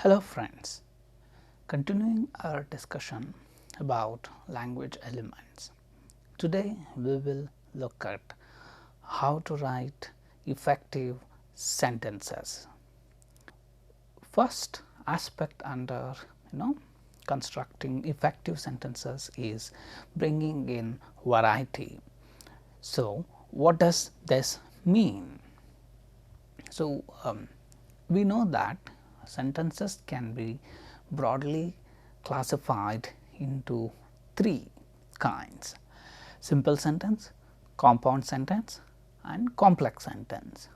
Hello friends, continuing our discussion about language elements. Today we will look at how to write effective sentences. First aspect under constructing effective sentences is bringing in variety. So, what does this mean? So, we know that sentences can be broadly classified into three kinds: simple sentence, compound sentence and complex sentence.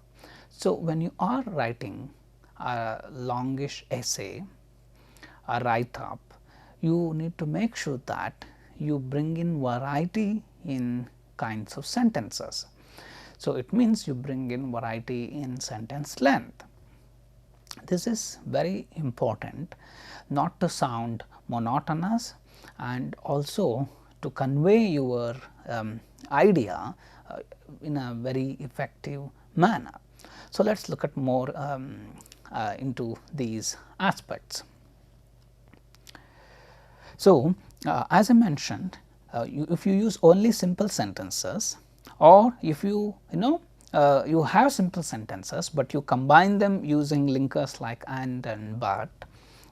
So, when you are writing a longish essay, a write up, you need to make sure that you bring in variety in kinds of sentences. So, it means you bring in variety in sentence length. This is very important not to sound monotonous and also to convey your idea in a very effective manner. So, let us look at more into these aspects. So, as I mentioned, if you use only simple sentences, or if you you have simple sentences, but you combine them using linkers like and but,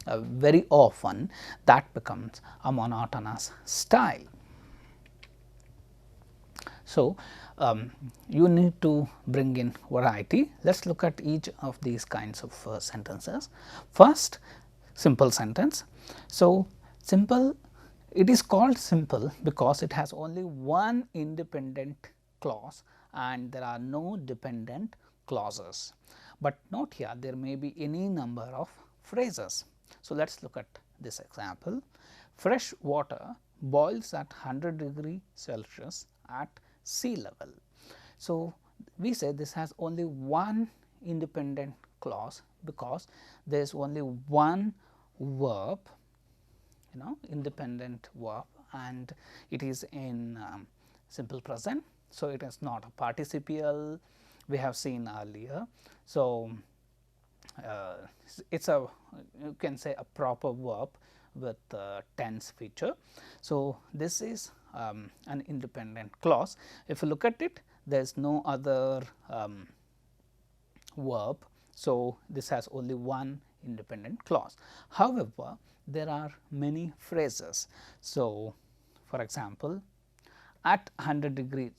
very often that becomes a monotonous style. So, you need to bring in variety. Let us look at each of these kinds of sentences. First, simple sentence. So, simple, it is called simple because it has only one independent clause and there are no dependent clauses. But note here there may be any number of phrases. So, let us look at this example. Fresh water boils at 100°C at sea level. So, we say this has only one independent clause because there is only one verb, independent verb, and it is in simple present. So, it is not a participial we have seen earlier. So, it is a, you can say, a proper verb with tense feature. So, this is an independent clause. If you look at it, there is no other verb. So, this has only one independent clause. However, there are many phrases. So, for example, at 100°C.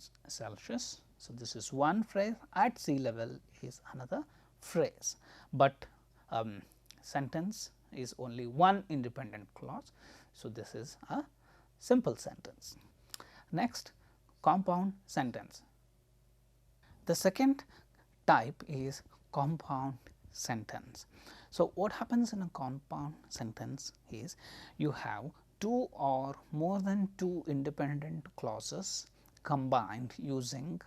So, this is one phrase, at sea level is another phrase, but sentence is only one independent clause. So, this is a simple sentence. Next, compound sentence. The second type is compound sentence. So, what happens in a compound sentence is you have two or more than two independent clauses combined using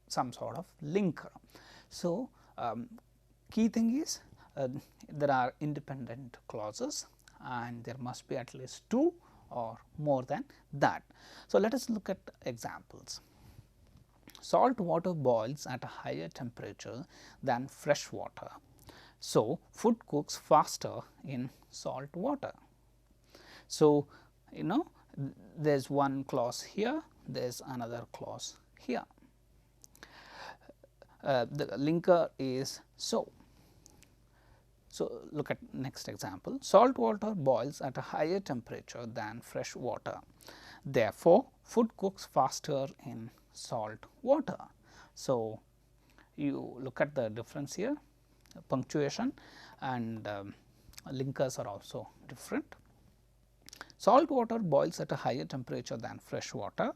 some sort of linker. So, key thing is there are independent clauses and there must be at least two or more than that. So, let us look at examples. Salt water boils at a higher temperature than fresh water. So, food cooks faster in salt water. So, there is one clause here, there is another clause here. The linker is so. So, look at next example. Salt water boils at a higher temperature than fresh water. Therefore, food cooks faster in salt water. So, you look at the difference here, punctuation and linkers are also different. Salt water boils at a higher temperature than fresh water.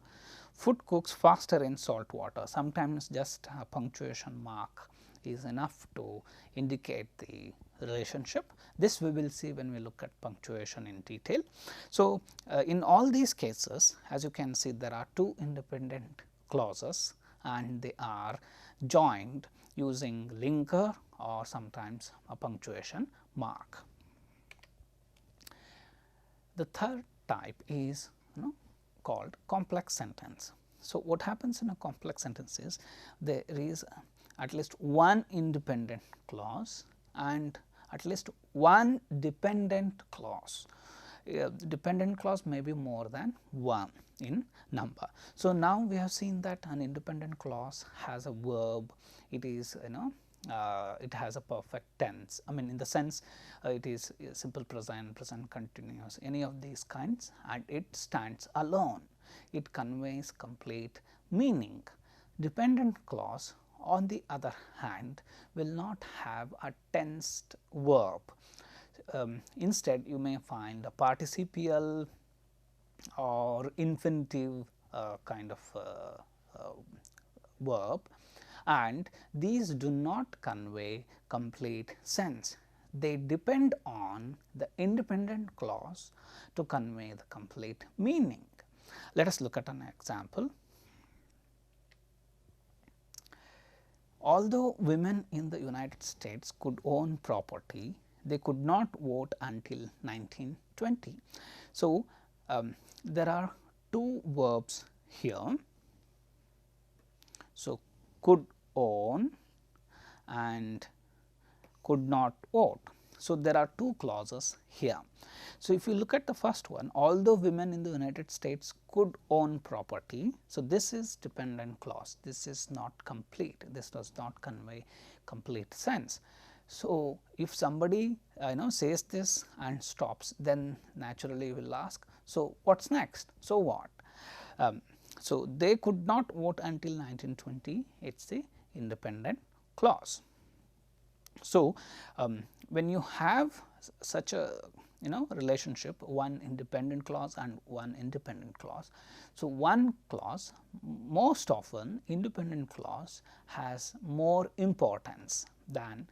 Food cooks faster in salt water. Sometimes just a punctuation mark is enough to indicate the relationship. This we will see when we look at punctuation in detail. So, in all these cases, as you can see, there are two independent clauses and they are joined using linker or sometimes a punctuation mark. The third type is called complex sentence. So, what happens in a complex sentence is there is at least one independent clause and at least one dependent clause. Dependent clause may be more than one in number. So, now we have seen that an independent clause has a verb, it is it has a perfect tense, I mean in the sense it is simple present, present continuous, any of these kinds, and it stands alone, it conveys complete meaning. Dependent clause on the other hand will not have a tensed verb. Instead, you may find a participial or infinitive kind of verb, and these do not convey complete sense. They depend on the independent clause to convey the complete meaning. Let us look at an example. Although women in the United States could own property, they could not vote until 1920. So, there are two verbs here. So, could own and could not vote. So, there are two clauses here. So, if you look at the first one, although women in the United States could own property. So, this is dependent clause, this is not complete, this does not convey complete sense. So, if somebody says this and stops, then naturally you will ask, so what is next? So, what? So, they could not vote until 1920, it is the independent clause. So, when you have such a relationship, one independent clause and one independent clause. So, one clause, most often independent clause has more importance than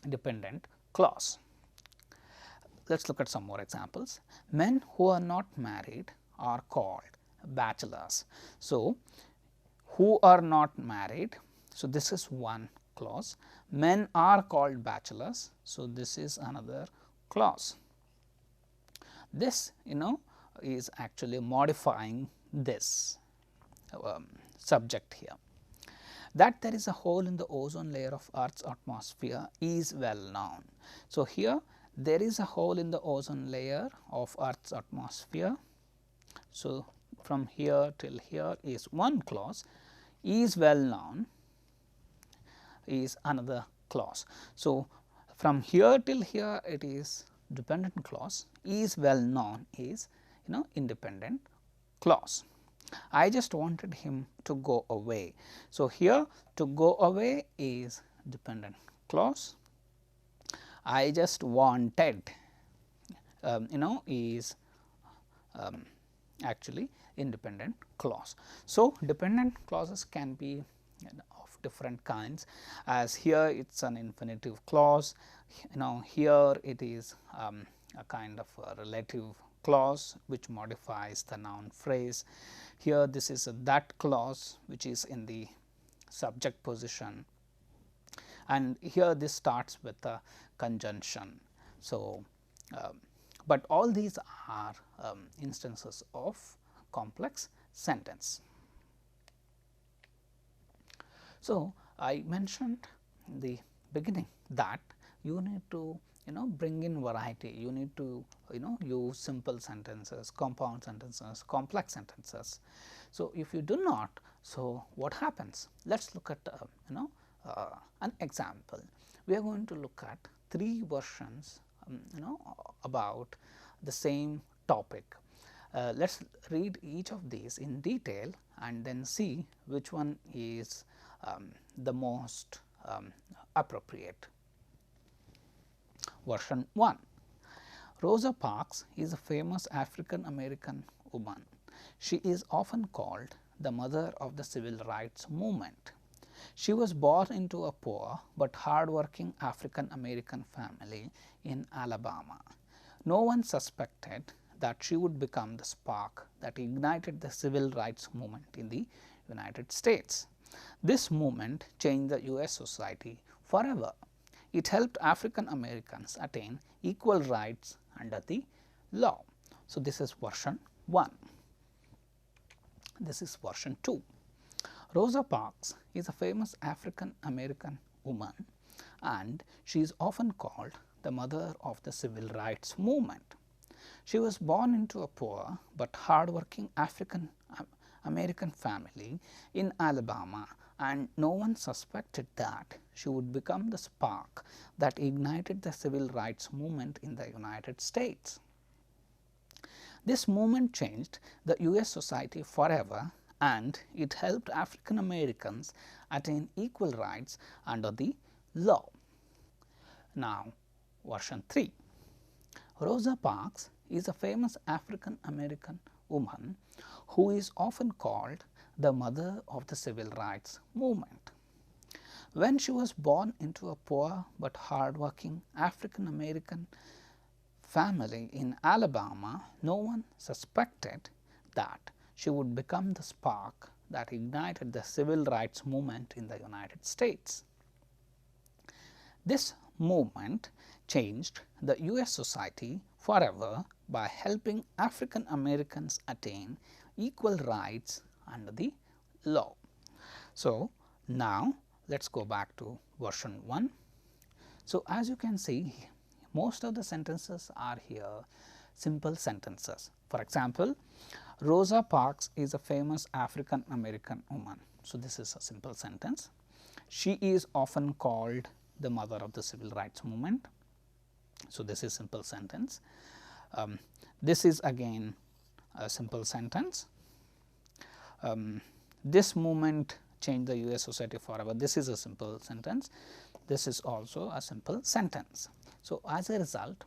dependent clause. Let us look at some more examples. Men who are not married are called bachelors. So, who are not married, so this is one clause. Men are called bachelors, so this is another clause. This is actually modifying this subject here. That there is a hole in the ozone layer of Earth's atmosphere is well known. So, here there is a hole in the ozone layer of Earth's atmosphere. So, from here till here is one clause, is well known is another clause. So, from here till here it is dependent clause, is well known is independent clause. I just wanted him to go away. So, here to go away is dependent clause. I just wanted is actually independent clause. So, dependent clauses can be of different kinds, as here it is an infinitive clause, here it is a kind of a relative clause which modifies the noun phrase. Here this is a that clause which is in the subject position, and here this starts with a conjunction. So, but all these are instances of complex sentence. So, I mentioned in the beginning that you need to bring in variety, you need to use simple sentences, compound sentences, complex sentences. So, if you do not, so what happens? Let us look at an example. We are going to look at three versions about the same topic. Let us read each of these in detail and then see which one is the most appropriate. Version 1. Rosa Parks is a famous African American woman. She is often called the mother of the civil rights movement. She was born into a poor but hardworking African American family in Alabama. No one suspected that she would become the spark that ignited the civil rights movement in the United States. This movement changed the US society forever. It helped African Americans attain equal rights under the law. So, this is version 1. This is version 2. Rosa Parks is a famous African American woman and she is often called the mother of the civil rights movement. She was born into a poor but hardworking African American family in Alabama, and no one suspected that she would become the spark that ignited the civil rights movement in the United States. This movement changed the US society forever, and it helped African Americans attain equal rights under the law. Now, version 3. Rosa Parks is a famous African American woman who is often called the mother of the civil rights movement. When she was born into a poor but hardworking African American family in Alabama, no one suspected that she would become the spark that ignited the civil rights movement in the United States. This movement changed the US society forever by helping African Americans attain equal rights under the law. So, now let us go back to version 1. So, as you can see, most of the sentences are here simple sentences. For example, Rosa Parks is a famous African American woman. So, this is a simple sentence. She is often called the mother of the civil rights movement. So, this is simple sentence. This is again a simple sentence. This movement changed the US society forever. This is a simple sentence. This is also a simple sentence. So, as a result,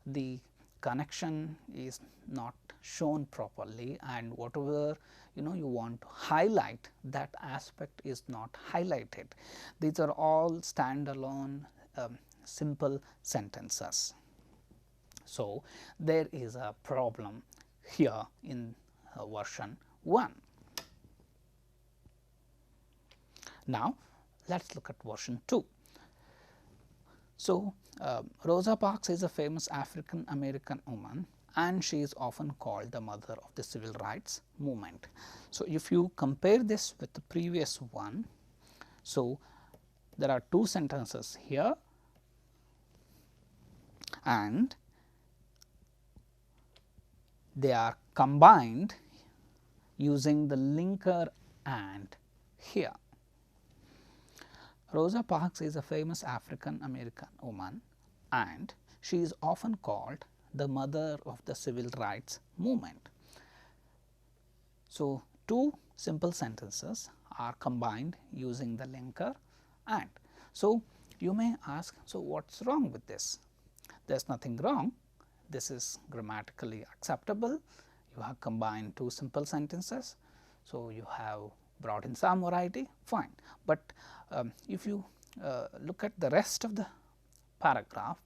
the connection is not shown properly, and whatever you want to highlight, that aspect is not highlighted. These are all standalone simple sentences. So, there is a problem here in version 1. Now, let us look at version 2. So, Rosa Parks is a famous African American woman, and she is often called the mother of the civil rights movement. So, if you compare this with the previous one, so there are two sentences here, and they are combined using the linker and here. Rosa Parks is a famous African American woman, and she is often called the mother of the civil rights movement. So, two simple sentences are combined using the linker and. So, you may ask, so what is wrong with this? There is nothing wrong, this is grammatically acceptable. You have combined two simple sentences. So, you have brought in some variety, fine, but if you look at the rest of the paragraph,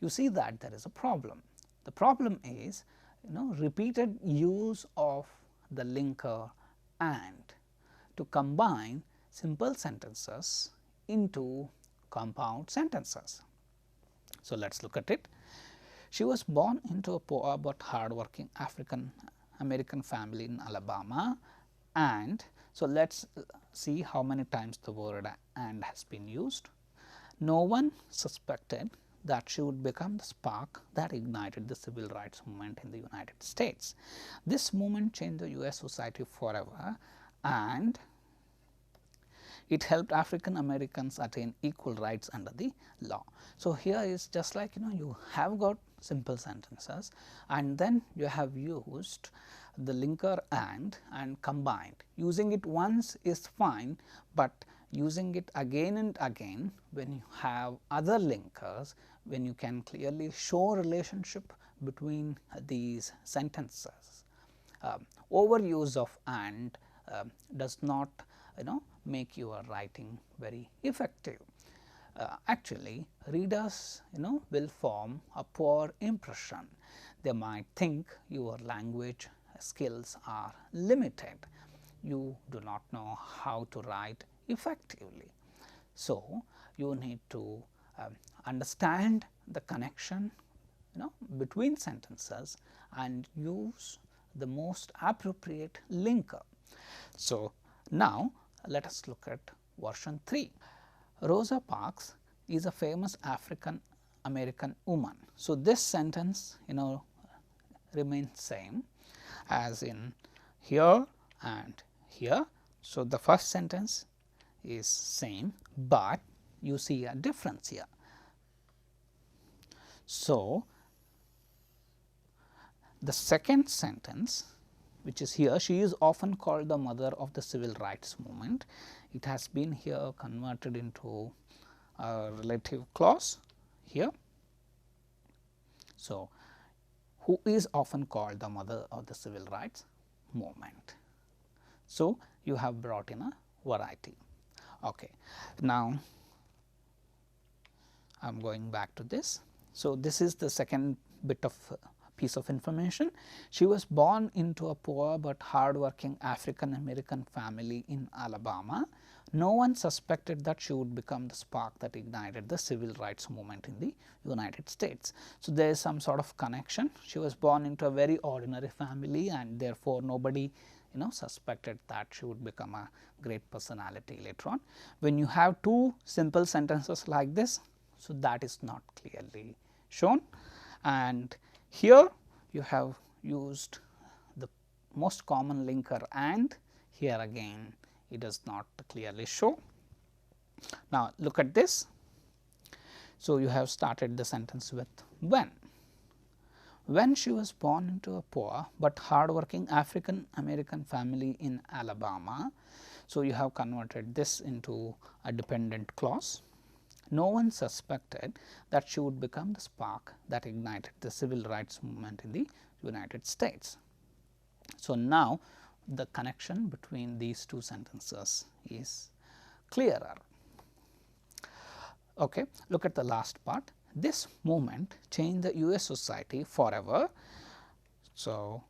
you see that there is a problem. The problem is repeated use of the linker and to combine simple sentences into compound sentences. So, let us look at it. She was born into a poor but hardworking African American family in Alabama, and so let us see how many times the word and has been used. No one suspected that she would become the spark that ignited the civil rights movement in the United States. This movement changed the US society forever, and it helped African Americans attain equal rights under the law. So, here is just like you have got simple sentences, and then you have used the linker and combined. Using it once is fine, but using it again and again when you have other linkers, when you can clearly show relationship between these sentences. Overuse of and does not make your writing very effective. Actually, readers will form a poor impression. They might think your language skills are limited. You do not know how to write effectively. So, you need to understand the connection between sentences and use the most appropriate linker. So, now let us look at version 3. Rosa Parks is a famous African American woman. So, this sentence remains same as in here and here. So, the first sentence is same, but you see a difference here. So, the second sentence, which is here, she is often called the mother of the civil rights movement. It has been here converted into a relative clause here. So, who is often called the mother of the civil rights movement. So, you have brought in a variety. Okay. Now, I am going back to this. So, this is the second bit of piece of information. She was born into a poor but hardworking African American family in Alabama. No one suspected that she would become the spark that ignited the civil rights movement in the United States. So, there is some sort of connection. She was born into a very ordinary family, and therefore, nobody suspected that she would become a great personality later on. When you have two simple sentences like this, so that is not clearly shown, and here you have used the most common linker, and here again it does not clearly show. Now, look at this. So, you have started the sentence with when. When she was born into a poor but hardworking African American family in Alabama. So, you have converted this into a dependent clause. No one suspected that she would become the spark that ignited the civil rights movement in the United States. So, now the connection between these two sentences is clearer. Okay. Look at the last part. This movement changed the US society forever. So,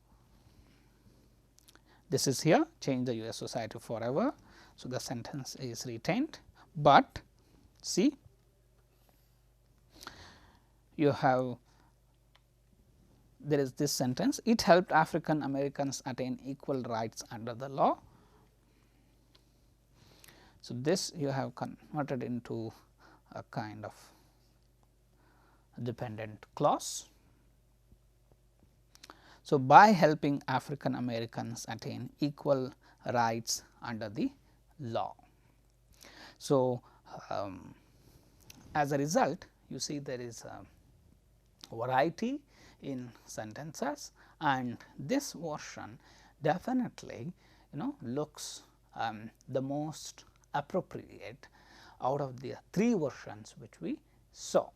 this is here, change the US society forever. So, the sentence is retained, but see, you have, there is this sentence, it helped African Americans attain equal rights under the law. So, this you have converted into a kind of dependent clause. So, by helping African Americans attain equal rights under the law. So, as a result, you see there is a variety in sentences, and this version definitely looks the most appropriate out of the three versions which we saw.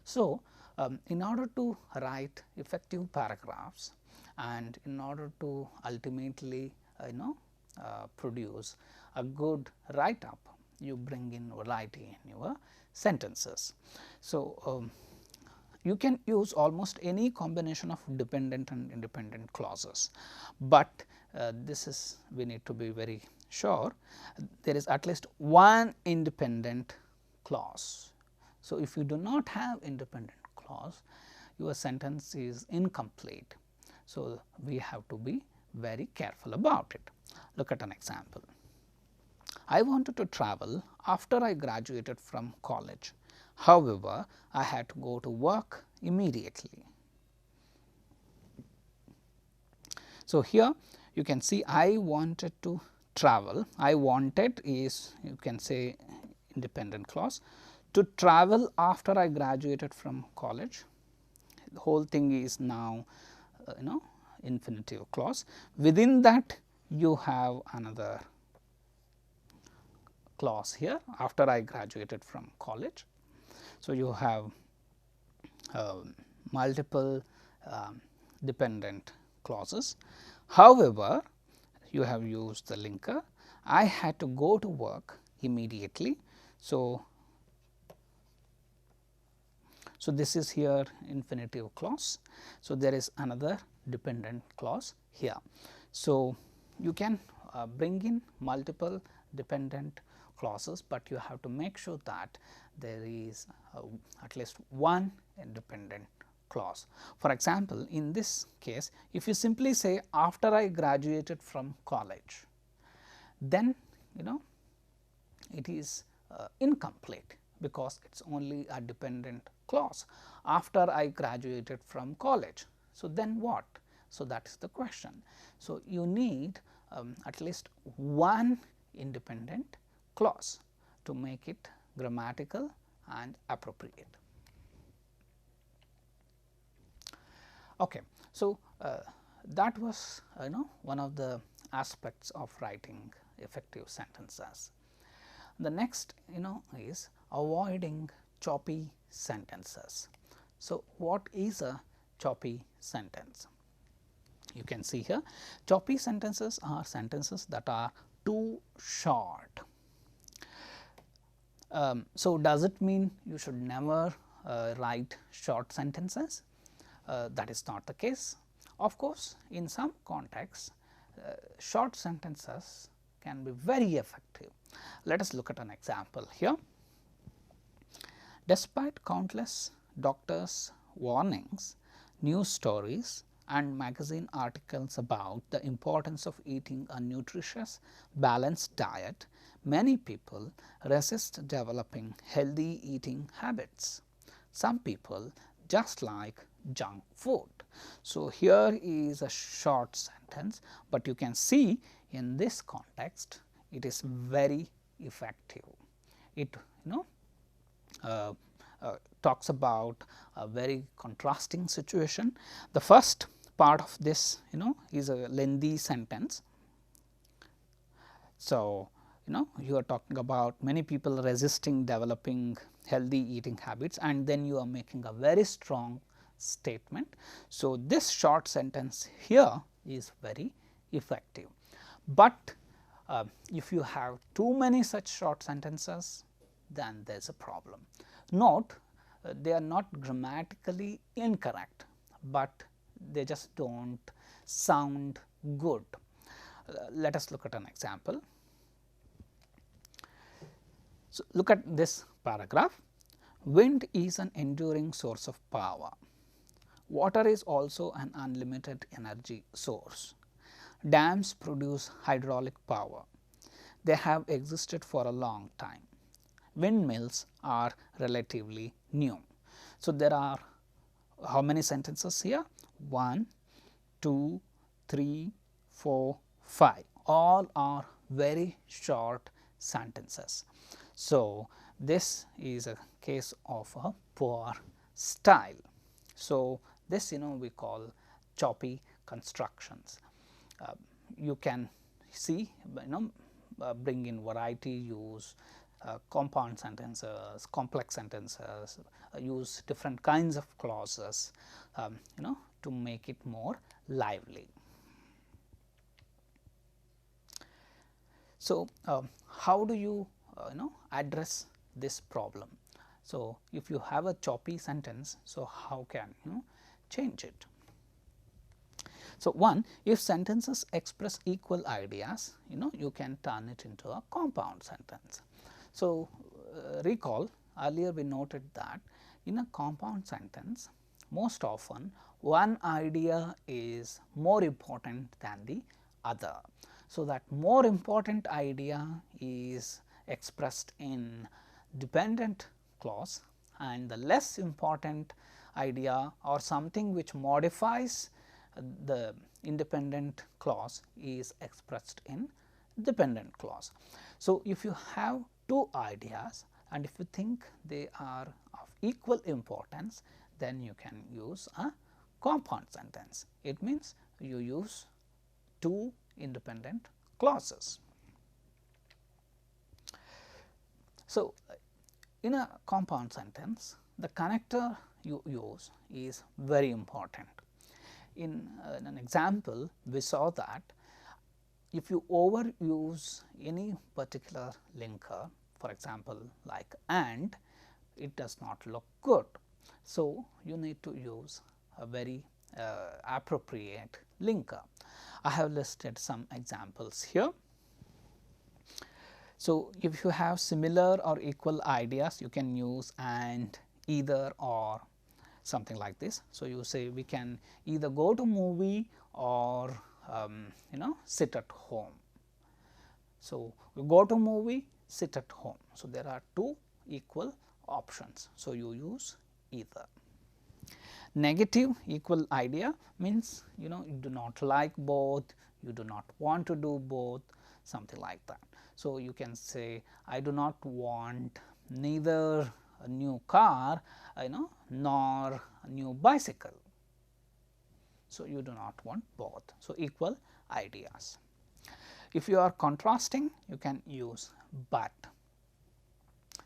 So, in order to write effective paragraphs and in order to ultimately produce a good write up, you bring in variety in your sentences. So, you can use almost any combination of dependent and independent clauses, but this is, we need to be very sure there is at least one independent clause. So, if you do not have independent clause, your sentence is incomplete. So, we have to be very careful about it. Look at an example. I wanted to travel after I graduated from college. However, I had to go to work immediately. So, here you can see I wanted to travel. I wanted is, you can say, independent clause, to travel after I graduated from college. The whole thing is now infinitive clause. Within that you have another clause here, after I graduated from college. So, you have multiple dependent clauses. However, you have used the linker, I had to go to work immediately. So, this is here infinitive clause. So, there is another dependent clause here. So, you can bring in multiple dependent clauses, but you have to make sure that there is at least one independent clause. For example, in this case, if you simply say after I graduated from college, then it is incomplete, because it is only a dependent clause after I graduated from college. So, then what? So, that is the question. So, you need at least one independent clause to make it grammatical and appropriate. Okay. So, that was one of the aspects of writing effective sentences. The next is avoiding choppy sentences. So, what is a choppy sentence? You can see here, choppy sentences are sentences that are too short. So, does it mean you should never write short sentences? That is not the case. Of course, in some contexts, short sentences can be very effective. Let us look at an example here. Despite countless doctors' warnings, news stories and magazine articles about the importance of eating a nutritious, balanced diet, many people resist developing healthy eating habits. Some people just like junk food. So, here is a short sentence, but you can see in this context it is very effective. It talks about a very contrasting situation. The first part of this is a lengthy sentence. So, you are talking about many people resisting developing healthy eating habits, and then you are making a very strong statement. So, this short sentence here is very effective, but if you have too many such short sentences, then there is a problem. Note, they are not grammatically incorrect, but they just do not sound good. Let us look at an example. So, look at this paragraph. Wind is an enduring source of power. Water is also an unlimited energy source. Dams produce hydraulic power. They have existed for a long time. Windmills are relatively new. So, there are how many sentences here? 1, 2, 3, 4, 5. All are very short sentences. So, this is a case of a poor style. So, this we call choppy constructions. You can see bring in variety, use compound sentences, complex sentences, use different kinds of clauses to make it more lively. So, how do you address this problem? So, if you have a choppy sentence, so how can you change it? So, one, if sentences express equal ideas, you can turn it into a compound sentence. So, recall earlier we noted that in a compound sentence, most often one idea is more important than the other. So, that more important idea is expressed in dependent clause, and the less important idea or something which modifies the independent clause is expressed in dependent clause. So, if you have two ideas and if you think they are of equal importance, then you can use a compound sentence. It means you use two independent clauses. So, in a compound sentence, the connector you use is very important. In an example, we saw that if you overuse any particular linker, for example, like and, it does not look good. So, you need to use a very appropriate linker. I have listed some examples here. So, if you have similar or equal ideas, you can use and, either, or, something like this. So, you say we can either go to movie or sit at home. So, you go to movie, sit at home. So, there are two equal options. So, you use either. Negative equal idea means you do not like both, you do not want to do both, something like that. So, you can say I do not want neither a new car nor a new bicycle. So, you do not want both. So, equal ideas. If you are contrasting, you can use but.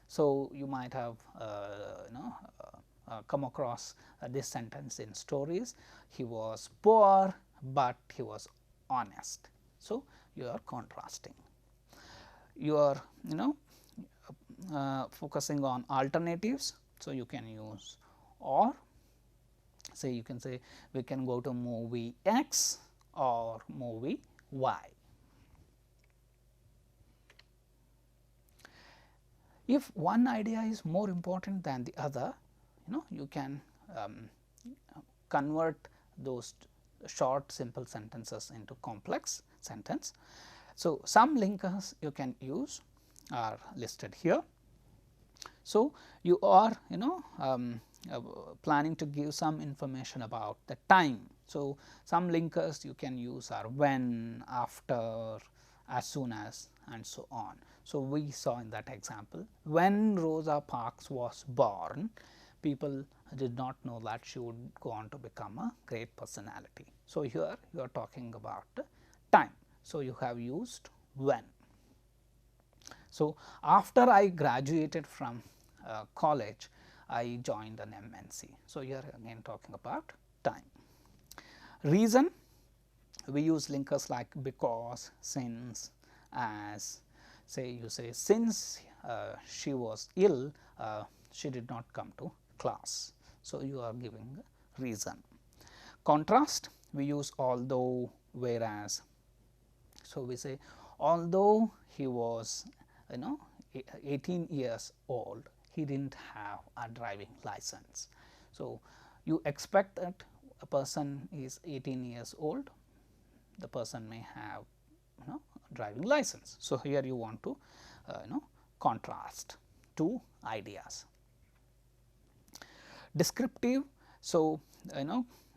So, you might have come across this sentence in stories. He was poor, but he was honest. So, you are contrasting. You are focusing on alternatives. So, you can use or. Say you can say we can go to movie X or movie Y. If one idea is more important than the other, you can convert those short simple sentences into complex sentence. So, some linkers you can use are listed here. So, you are planning to give some information about the time. So, some linkers you can use are when, after, as soon as, and so on. So, we saw in that example when Rosa Parks was born, people did not know that she would go on to become a great personality. So, here you are talking about time. So, you have used when. So, after I graduated from college, I joined an MNC. So, here again talking about time. Reason, we use linkers like because, since, as. Say you say since she was ill, she did not come to class. So, you are giving a reason. Contrast, we use although, whereas. So, we say although he was 18 years old, he did not have a driving license. So, you expect that a person is 18 years old, the person may have driving license. So, here you want to contrast two ideas. Descriptive, so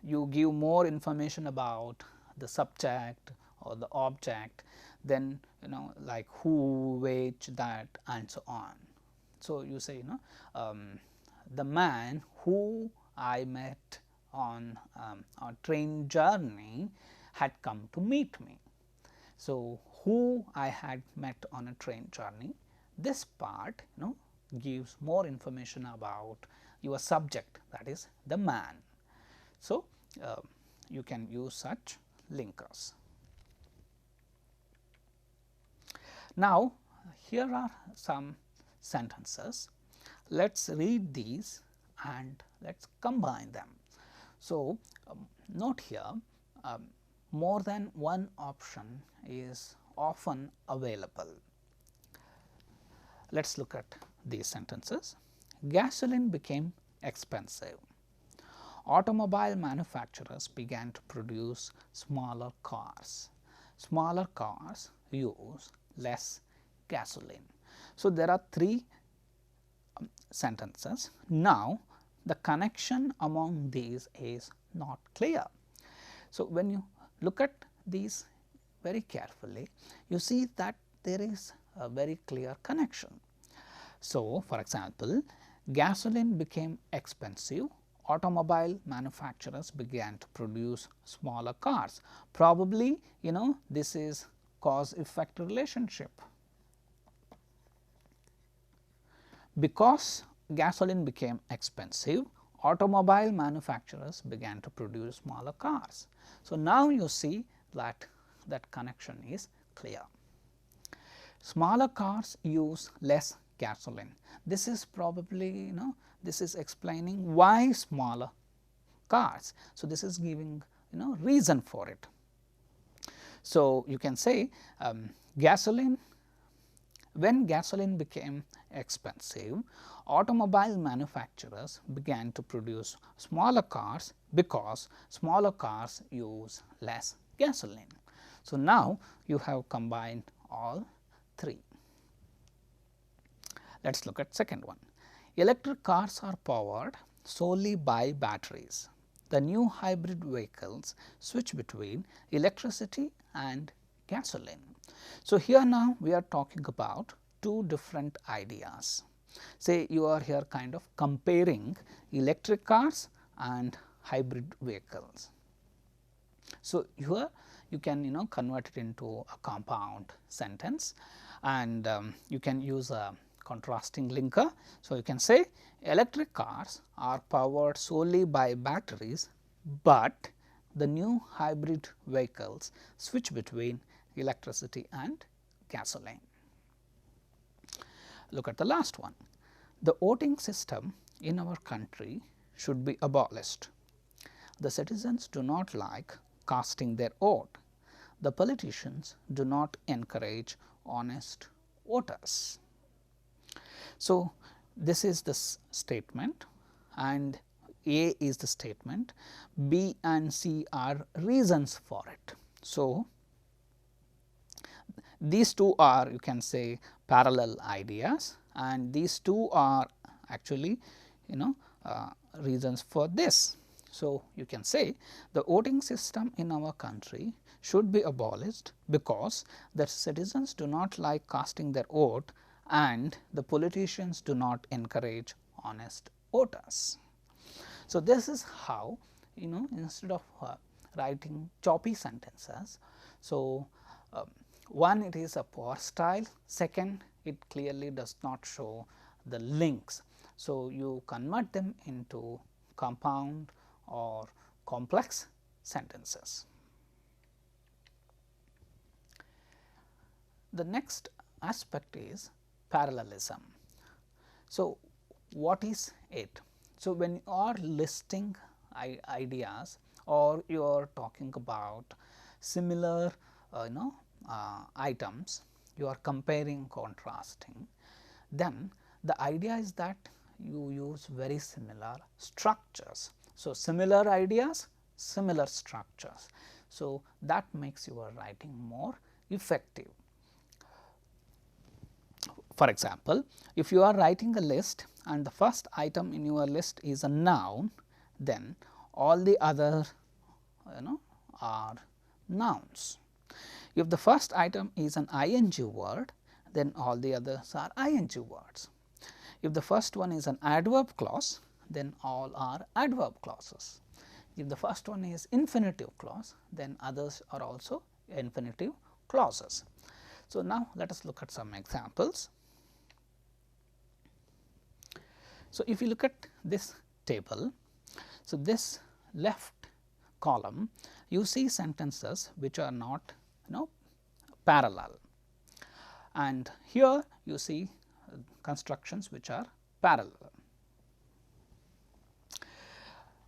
you give more information about the subject or the object, then like who, which, that, and so on. So, you say the man who I met on a train journey had come to meet me. So, who I had met on a train journey, this part gives more information about your subject, that is the man. So, you can use such linkers. Now, here are some sentences. Let us read these and let us combine them. So, note here more than one option is often available. Let us look at these sentences. Gasoline became expensive. Automobile manufacturers began to produce smaller cars. Smaller cars use less gasoline. So, there are three sentences. Now, the connection among these is not clear. So, when you look at these very carefully, you see that there is a very clear connection. So, for example, gasoline became expensive, automobile manufacturers began to produce smaller cars. Probably, this is cause effect relationship. Because gasoline became expensive, automobile manufacturers began to produce smaller cars. So, now you see that connection is clear. Smaller cars use less gasoline. This is probably this is explaining why smaller cars. So, this is giving reason for it. So, you can say when gasoline became expensive, automobile manufacturers began to produce smaller cars because smaller cars use less gasoline. So, now you have combined all 3. Let us look at second one. Electric cars are powered solely by batteries. The new hybrid vehicles switch between electricity and gasoline. So, here now we are talking about two different ideas. Say you are here kind of comparing electric cars and hybrid vehicles. So, here you can convert it into a compound sentence, and you can use a contrasting linker. So, you can say electric cars are powered solely by batteries, but the new hybrid vehicles switch between electricity and gasoline. Look at the last one. The voting system in our country should be abolished. The citizens do not like casting their vote. The politicians do not encourage honest voters. So, this is the statement, and A is the statement, B and C are reasons for it. So, these two are, you can say, parallel ideas, and these two are actually reasons for this. So, you can say the voting system in our country should be abolished because the citizens do not like casting their vote and the politicians do not encourage honest voters. So, this is how instead of writing choppy sentences. So, one, it is a poor style, second, it clearly does not show the links. So, you convert them into compound or complex sentences. The next aspect is parallelism. So, what is it? So, when you are listing ideas or you are talking about similar items, you are comparing, contrasting, then the idea is that you use very similar structures. So, similar ideas, similar structures. So, that makes your writing more effective. For example, if you are writing a list and the first item in your list is a noun, then all the other are nouns. If the first item is an ing word, then all the others are ing words. If the first one is an adverb clause, then all are adverb clauses. If the first one is infinitive clause, then others are also infinitive clauses. So, now let us look at some examples. So, if you look at this table, so this left column you see sentences which are not parallel, and here you see constructions which are parallel.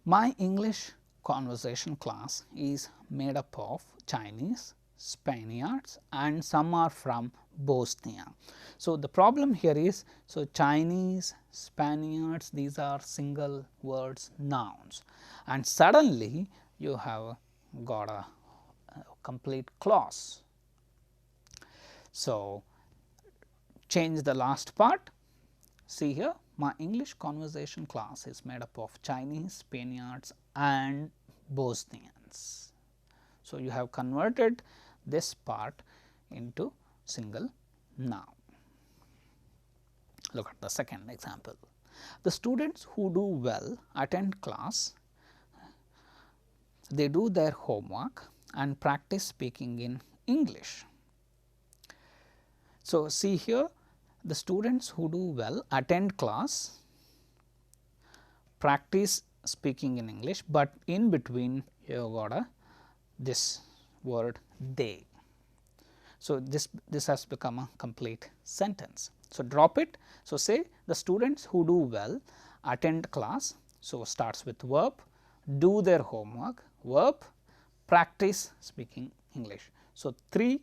My English conversation class is made up of Chinese, Spaniards, and some are from Bosnia. So, the problem here is, so Chinese, Spaniards, these are single words, nouns, and suddenly you have got a complete clause. So, change the last part. See here, my English conversation class is made up of Chinese, Spaniards, and Bosnians. So, you have converted this part into single noun. Look at the second example. The students who do well attend class, they do their homework and practice speaking in English. So, see here, the students who do well attend class, practice speaking in English, but in between you have got this word they. So, this has become a complete sentence. So, drop it. So, say the students who do well attend class. So, starts with verb, do their homework, verb, practice speaking English. So, three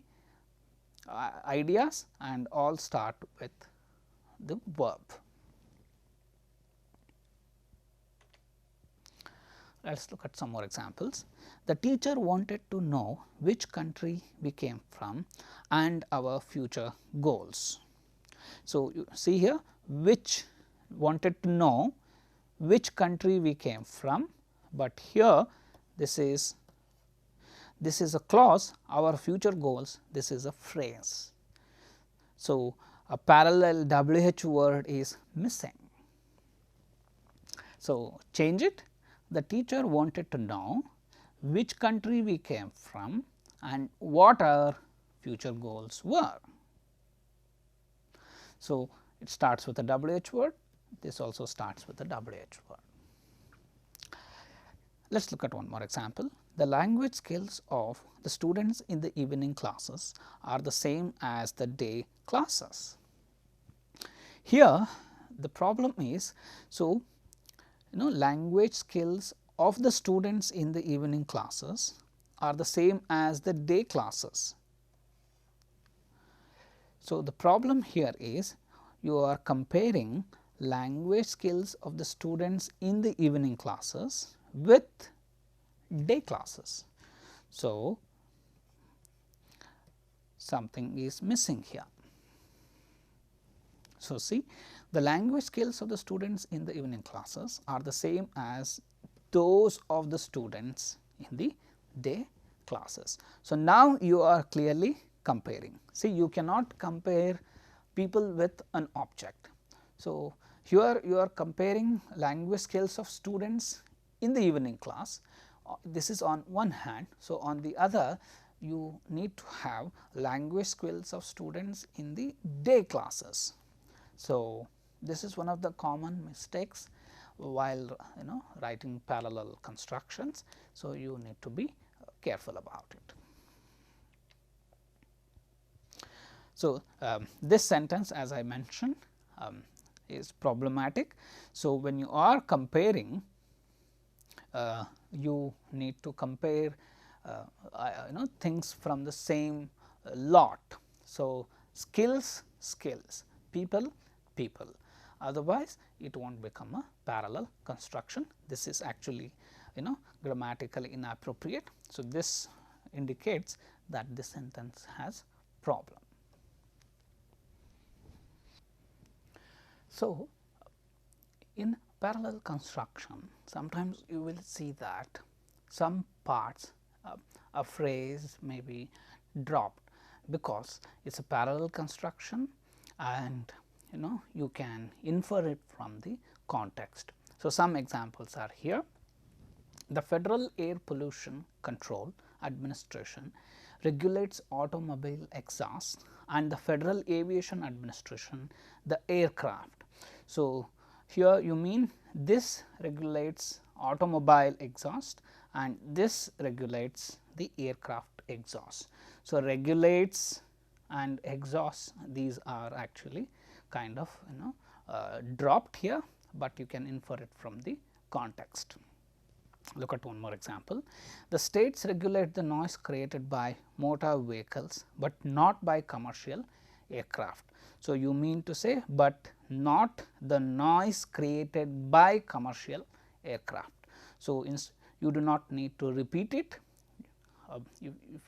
ideas and all start with the verb. Let us look at some more examples. The teacher wanted to know which country we came from and our future goals. So, you see here which wanted to know which country we came from, but here this is a clause, our future goals, this is a phrase. So, a parallel WH word is missing. So, change it. The teacher wanted to know which country we came from and what our future goals were. So, it starts with a WH word, this also starts with a WH word. Let us look at one more example. The language skills of the students in the evening classes are the same as the day classes. Here the problem is, so language skills of the students in the evening classes are the same as the day classes. So, the problem here is you are comparing language skills of the students in the evening classes with day classes. So, something is missing here. So, see, the language skills of the students in the evening classes are the same as those of the students in the day classes. So, now you are clearly comparing. See, you cannot compare people with an object. So, here you are comparing language skills of students in the evening class, this is on one hand. So, on the other you need to have language skills of students in the day classes. So, this is one of the common mistakes while writing parallel constructions. So, you need to be careful about it. So, this sentence, as I mentioned, is problematic. So, when you are comparing, you need to compare things from the same lot. So, skills, people, otherwise it will not become a parallel construction. This is actually grammatically inappropriate. So, this indicates that this sentence has problem. So, in parallel construction, sometimes you will see that some parts a phrase may be dropped because it is a parallel construction and you can infer it from the context. So, some examples are here. The Federal Air Pollution Control Administration regulates automobile exhaust and the Federal Aviation Administration the aircraft. So, here you mean this regulates automobile exhaust and this regulates the aircraft exhaust. So, regulates and exhaust, these are actually kind of dropped here, but you can infer it from the context. Look at one more example. The states regulate the noise created by motor vehicles, but not by commercial aircraft. So, you mean to say, but not the noise created by commercial aircraft. So, you do not need to repeat it,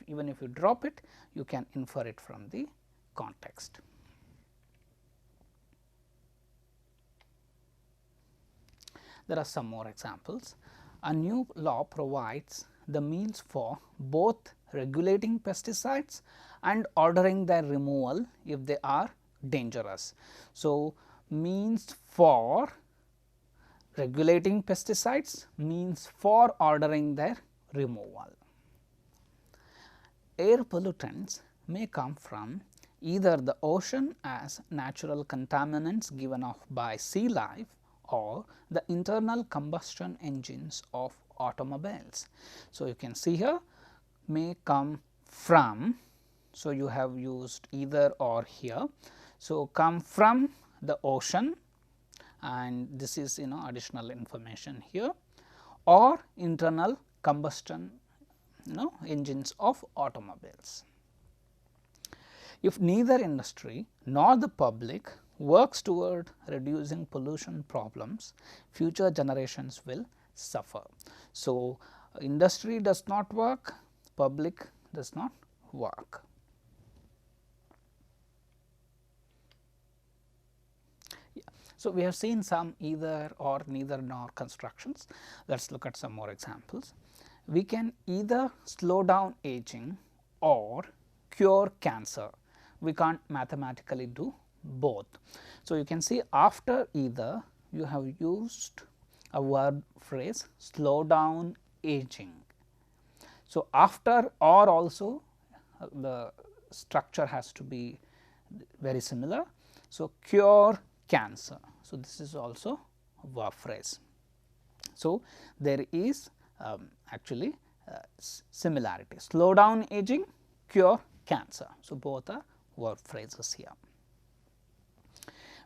even if you drop it, you can infer it from the context. There are some more examples. A new law provides the means for both regulating pesticides and ordering their removal if they are dangerous. So, means for regulating pesticides, means for ordering their removal. Air pollutants may come from either the ocean as natural contaminants given off by sea life or the internal combustion engines of automobiles. So, you can see here may come from. So, you have used either or here. So, come from the ocean and this is additional information here, or internal combustion engines of automobiles. If neither industry nor the public works toward reducing pollution problems, future generations will suffer. So, industry does not work, public does not work. So, we have seen some either or neither nor constructions. Let us look at some more examples. We can either slow down aging or cure cancer. We can't mathematically do both. So, you can see after either you have used a word phrase slow down aging. So, after or also the structure has to be very similar. So, cure cancer. So, this is also a verb phrase. So, there is actually similarity, slow down aging, cure cancer. So, both are verb phrases here.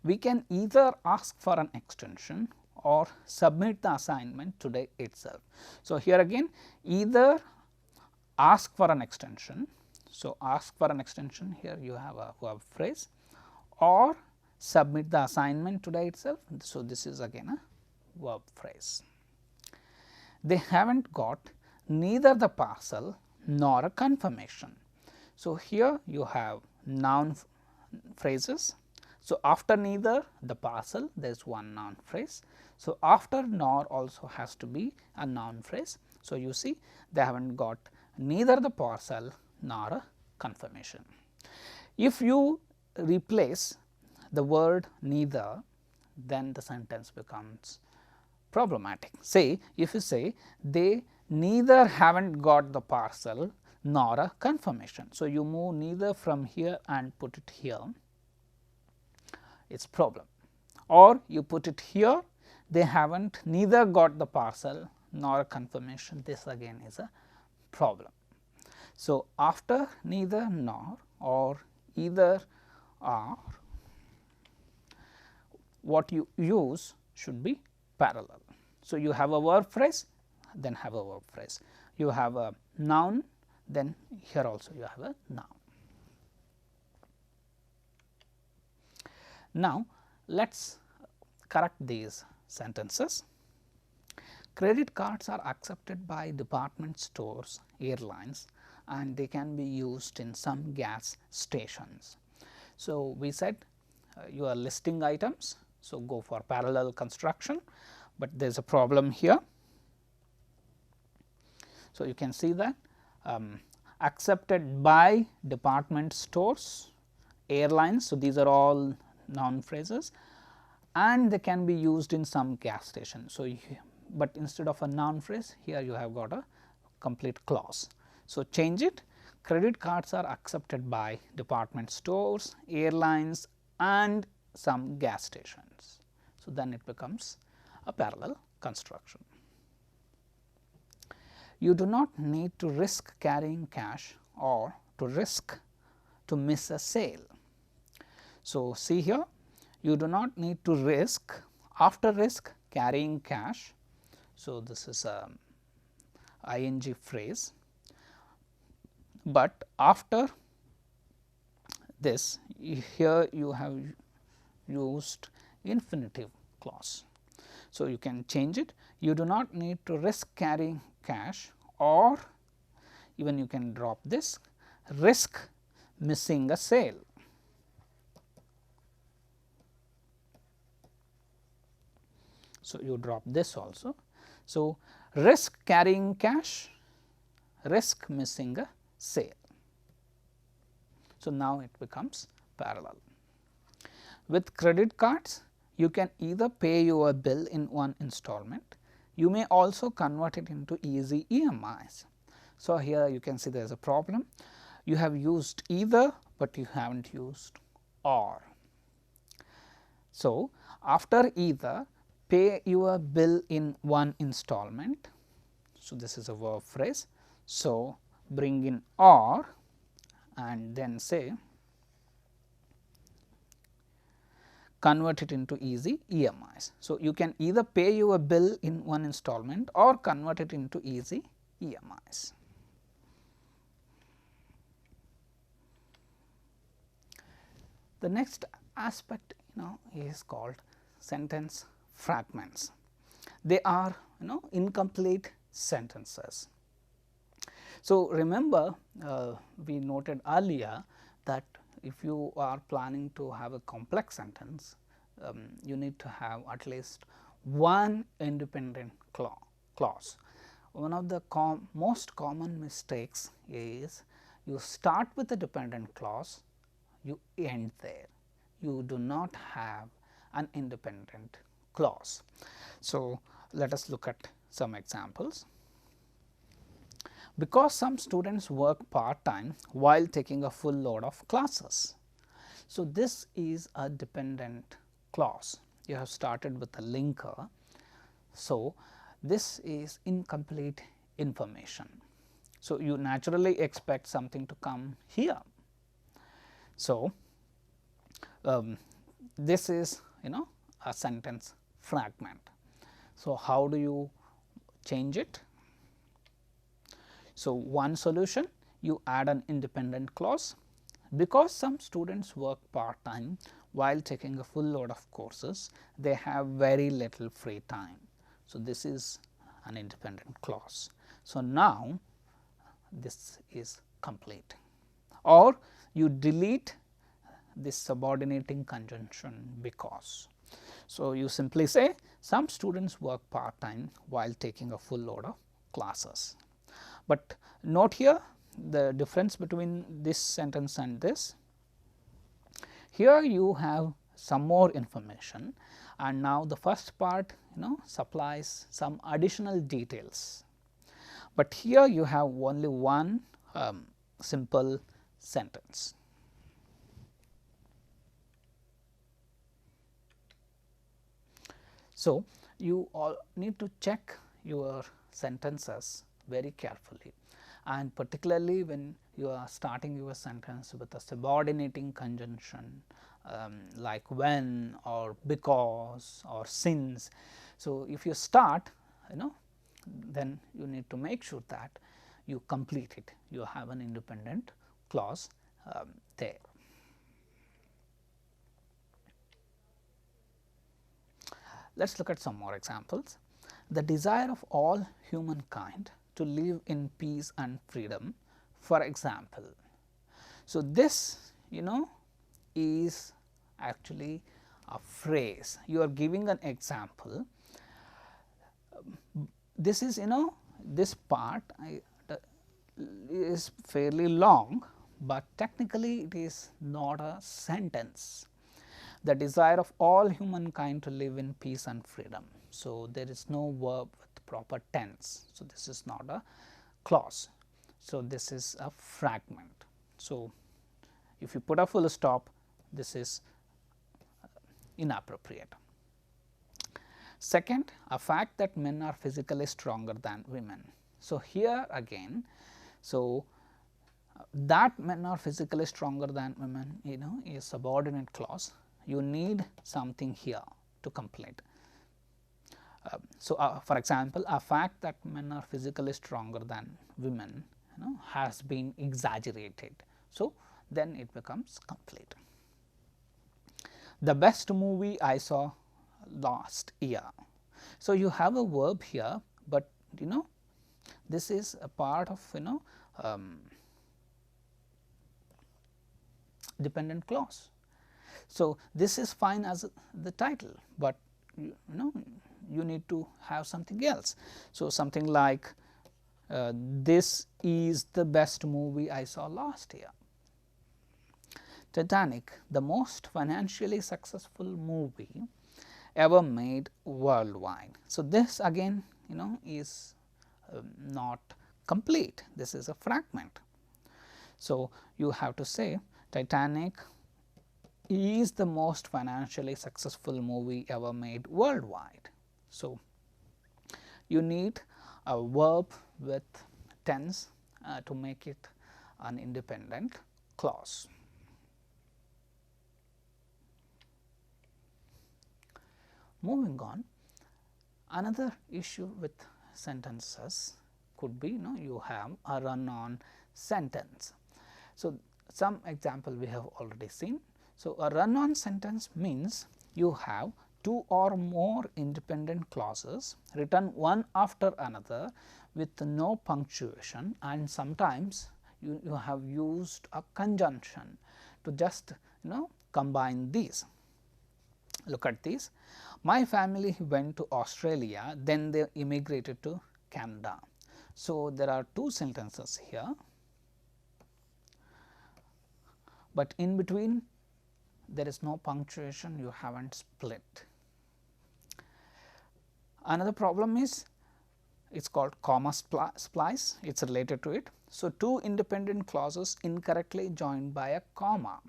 We can either ask for an extension or submit the assignment today itself. So, here again either ask for an extension. So, ask for an extension, here you have a verb phrase, or submit the assignment today itself. So, this is again a verb phrase. They haven't got neither the parcel nor a confirmation. So, here you have noun phrases. So, after neither the parcel there is one noun phrase. So, after nor also has to be a noun phrase. So, you see they haven't got neither the parcel nor a confirmation. If you replace the word neither, then the sentence becomes problematic. Say if you say they neither haven't got the parcel nor a confirmation. So, you move neither from here and put it here, it is problem, or you put it here, they haven't neither got the parcel nor a confirmation, this again is a problem. So, after neither nor or either or, what you use should be parallel. So, you have a verb phrase, then have a verb phrase. You have a noun, then here also you have a noun. Now, let us correct these sentences. Credit cards are accepted by department stores, airlines, and they can be used in some gas stations. So, we said you are listing items. So, go for parallel construction, but there is a problem here. So, you can see that accepted by department stores, airlines. So, these are all noun phrases and they can be used in some gas station. So, but instead of a noun phrase here you have got a complete clause. So, change it, credit cards are accepted by department stores, airlines and some gas stations. So, then it becomes a parallel construction. You do not need to risk carrying cash or to risk to miss a sale. So, see here you do not need to risk, after risk carrying cash. So, this is a ing phrase, but after this here you have used infinitive clause. So, you can change it, you do not need to risk carrying cash, or even you can drop this, risk missing a sale. So, you drop this also. So, risk carrying cash, risk missing a sale. So, now it becomes parallel. With credit cards, you can either pay your bill in one installment, you may also convert it into easy EMIs. So, here you can see there is a problem, you have used either, but you have not used or. So, after either, pay your bill in one installment. So, this is a verb phrase. So, bring in or and then say convert it into easy EMIs. So, you can either pay your bill in one installment or convert it into easy EMIs. The next aspect is called sentence fragments. They are incomplete sentences. So, remember we noted earlier that if you are planning to have a complex sentence, you need to have at least one independent clause. One of the most common mistakes is you start with a dependent clause, you end there, you do not have an independent clause. So, let us look at some examples. Because some students work part time while taking a full load of classes. So, this is a dependent clause. You have started with a linker. So, this is incomplete information. So, you naturally expect something to come here. So, this is a sentence fragment. So, how do you change it? So, one solution, you add an independent clause. Because some students work part time while taking a full load of courses, they have very little free time. So, this is an independent clause. So, now this is complete, or you delete this subordinating conjunction because. So, you simply say some students work part time while taking a full load of classes. But note here the difference between this sentence and this. Here you have some more information, and now the first part supplies some additional details, but here you have only one simple sentence. So, you all need to check your sentences very carefully, and particularly when you are starting your sentence with a subordinating conjunction like when or because or since. So, if you start then you need to make sure that you complete it, you have an independent clause there. Let us look at some more examples. The desire of all humankind to live in peace and freedom, for example. So, this is actually a phrase, you are giving an example. This is this part is fairly long, but technically it is not a sentence. The desire of all humankind to live in peace and freedom. So, there is no verb with proper tense. So, this is not a clause. So, this is a fragment. So, if you put a full stop, this is inappropriate. Second, a fact that men are physically stronger than women. So, here again, that men are physically stronger than women is subordinate clause. You need something here to complete. For example, a fact that men are physically stronger than women has been exaggerated. So, then it becomes complete. The best movie I saw last year. So, you have a verb here, but this is a part of dependent clause. So, this is fine as the title, but you need to have something else. So, something like this is the best movie I saw last year. Titanic, the most financially successful movie ever made worldwide. So, this again is not complete, this is a fragment. So, you have to say Titanic is the most financially successful movie ever made worldwide. So, you need a verb with tense to make it an independent clause. Moving on, another issue with sentences could be you have a run-on sentence. So, some example we have already seen. So, a run-on sentence means you have two or more independent clauses written one after another with no punctuation, and sometimes you have used a conjunction to just combine these. Look at this. My family went to Australia, then they immigrated to Canada. So, there are two sentences here, but in between there is no punctuation, you have not split. Another problem is it is called comma splice, it is related to it. So, two independent clauses incorrectly joined by a comma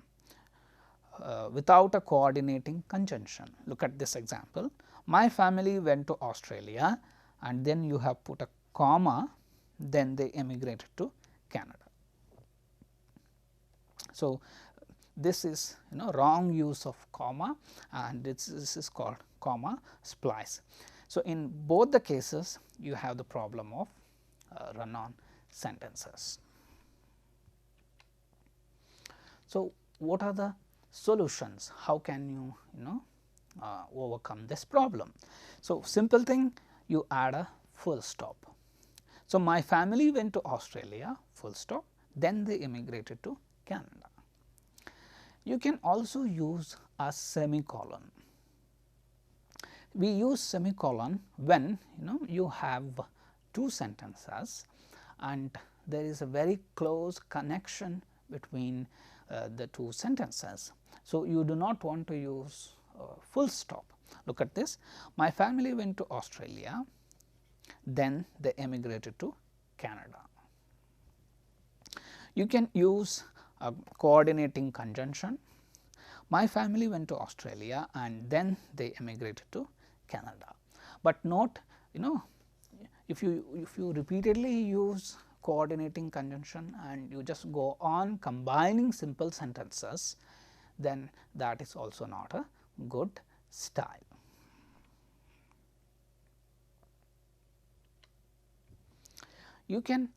without a coordinating conjunction. Look at this example. My family went to Australia, and then you have put a comma, then they emigrated to Canada. So, this is wrong use of comma, and this is called comma splice. So, in both the cases you have the problem of run-on sentences. So, what are the solutions? How can you overcome this problem? So, simple thing, you add a full stop. So, my family went to Australia, full stop, then they immigrated to Canada. You can also use a semicolon. We use semicolon when you have two sentences and there is a very close connection between the two sentences. So, you do not want to use full stop. Look at this. My family went to Australia, then they emigrated to Canada. You can use a coordinating conjunction. My family went to Australia and then they emigrated to Canada. But note, if you repeatedly use coordinating conjunction and you just go on combining simple sentences, then that is also not a good style. You can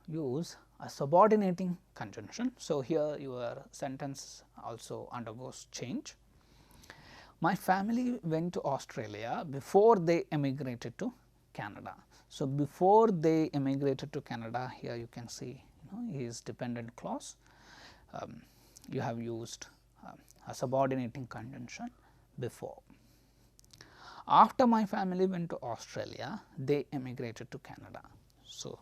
use a subordinating conjunction. So, here your sentence also undergoes change. My family went to Australia before they emigrated to Canada. So, before they immigrated to Canada, here you can see is dependent clause. You have used a subordinating conjunction before. After my family went to Australia, they emigrated to Canada. So,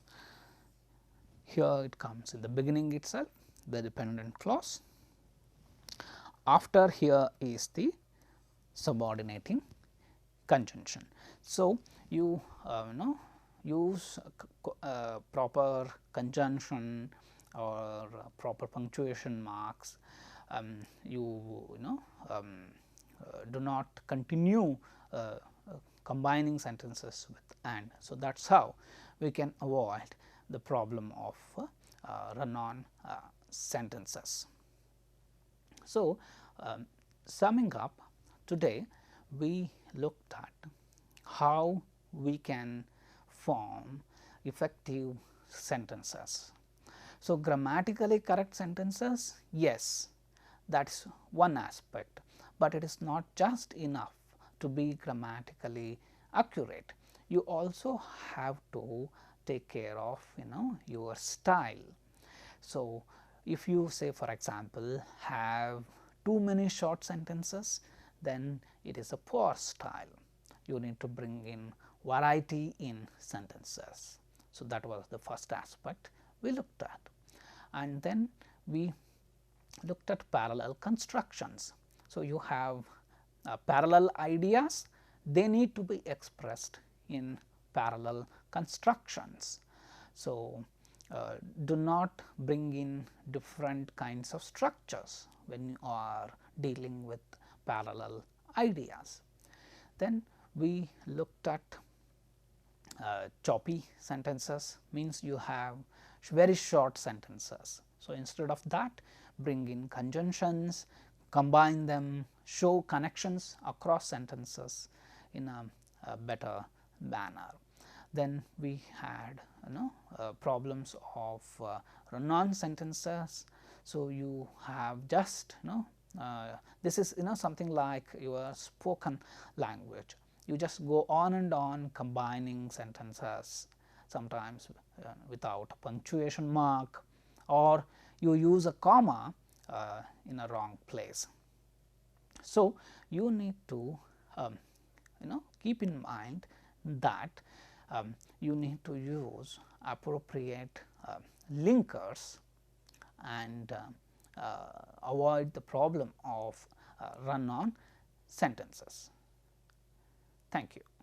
here it comes in the beginning itself, the dependent clause. After here is the subordinating conjunction. So, you use proper conjunction or proper punctuation marks. Do not continue combining sentences with and. So, that is how we can avoid the problem of run-on sentences. So, summing up, today we looked at how we can form effective sentences. So, grammatically correct sentences, yes, that is one aspect, but it is not just enough to be grammatically accurate. You also have to take care of your style. So, if you say for example, have too many short sentences, then it is a poor style. You need to bring in variety in sentences. So, that was the first aspect we looked at, and then we looked at parallel constructions. So, you have parallel ideas, they need to be expressed in parallel constructions. So, do not bring in different kinds of structures when you are dealing with parallel ideas. Then we looked at choppy sentences, means you have very short sentences. So, instead of that, bring in conjunctions, combine them, show connections across sentences in a better manner. Then we had problems of run-on sentences. So, you have just This is something like your spoken language. You just go on and on combining sentences, sometimes without a punctuation mark, or you use a comma in a wrong place. So, you need to keep in mind that you need to use appropriate linkers and avoid the problem of run on sentences. Thank you.